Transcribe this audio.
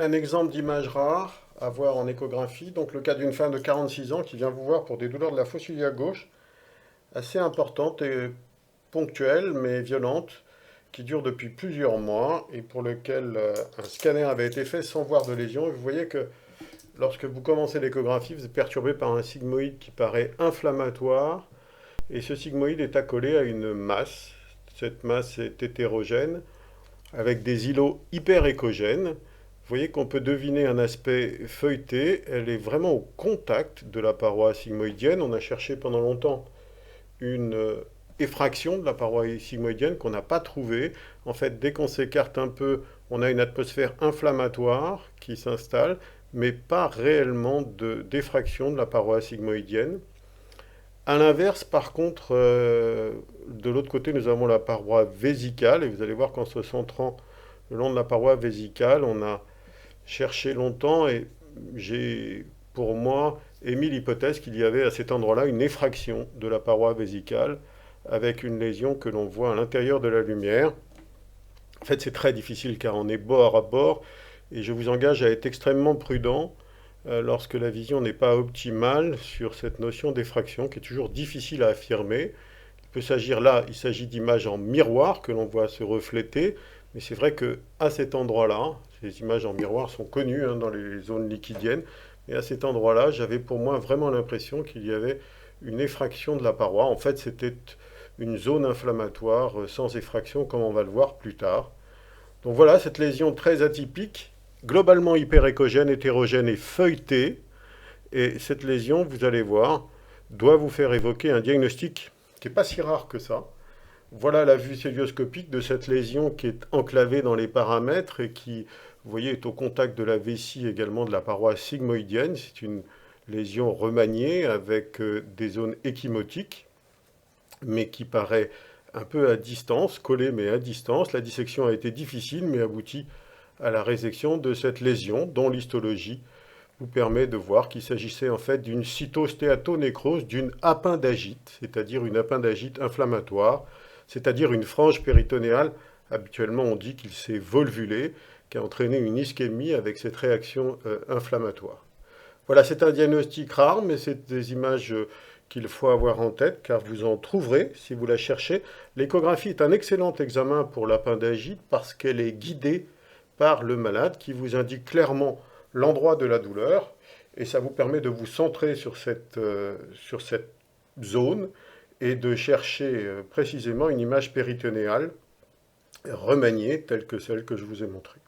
Un exemple d'image rare à voir en échographie, donc le cas d'une femme de 46 ans qui vient vous voir pour des douleurs de la fosse iliaque gauche, assez importantes et ponctuelles mais violentes, qui durent depuis plusieurs mois et pour lequel un scanner avait été fait sans voir de lésion. Et vous voyez que lorsque vous commencez l'échographie, vous êtes perturbé par un sigmoïde qui paraît inflammatoire et ce sigmoïde est accolé à une masse. Cette masse est hétérogène avec des îlots hyperéchogènes. Vous voyez qu'on peut deviner un aspect feuilleté. Elle est vraiment au contact de la paroi sigmoïdienne. On a cherché pendant longtemps une effraction de la paroi sigmoïdienne qu'on n'a pas trouvée. En fait, dès qu'on s'écarte un peu, on a une atmosphère inflammatoire qui s'installe, mais pas réellement d'effraction de la paroi sigmoïdienne. À l'inverse, par contre, de l'autre côté, nous avons la paroi vésicale, et vous allez voir qu'en se centrant le long de la paroi vésicale, on a cherché longtemps et j'ai, pour moi, émis l'hypothèse qu'il y avait à cet endroit-là une effraction de la paroi vésicale avec une lésion que l'on voit à l'intérieur de la lumière. En fait, c'est très difficile car on est bord à bord et je vous engage à être extrêmement prudent lorsque la vision n'est pas optimale sur cette notion d'effraction qui est toujours difficile à affirmer. Il peut s'agir là, il s'agit d'images en miroir que l'on voit se refléter, mais c'est vrai que à cet endroit-là, ces images en miroir sont connues dans les zones liquidiennes, et à cet endroit-là, j'avais pour moi vraiment l'impression qu'il y avait une effraction de la paroi. En fait, c'était une zone inflammatoire sans effraction, comme on va le voir plus tard. Donc voilà, cette lésion très atypique, globalement hyperéchogène, hétérogène et feuilletée. Et cette lésion, vous allez voir, doit vous faire évoquer un diagnostic qui n'est pas si rare que ça. Voilà la vue célioscopique de cette lésion qui est enclavée dans les paramètres et qui, vous voyez, est au contact de la vessie également de la paroi sigmoïdienne. C'est une lésion remaniée avec des zones échymotiques, mais qui paraît un peu à distance, collée mais à distance. La dissection a été difficile, mais aboutit à la résection de cette lésion, dont l'histologie vous permet de voir qu'il s'agissait en fait d'une cytostéatonécrose, d'une appendagite, c'est-à-dire une appendagite inflammatoire, c'est-à-dire une frange péritonéale. Habituellement, on dit qu'il s'est volvulé, qui a entraîné une ischémie avec cette réaction inflammatoire. Voilà, c'est un diagnostic rare, mais c'est des images qu'il faut avoir en tête, car vous en trouverez si vous la cherchez. L'échographie est un excellent examen pour l'appendagite parce qu'elle est guidée par le malade qui vous indique clairement l'endroit de la douleur et ça vous permet de vous centrer sur cette zone et de chercher précisément une image péritonéale remaniée telle que celle que je vous ai montrée.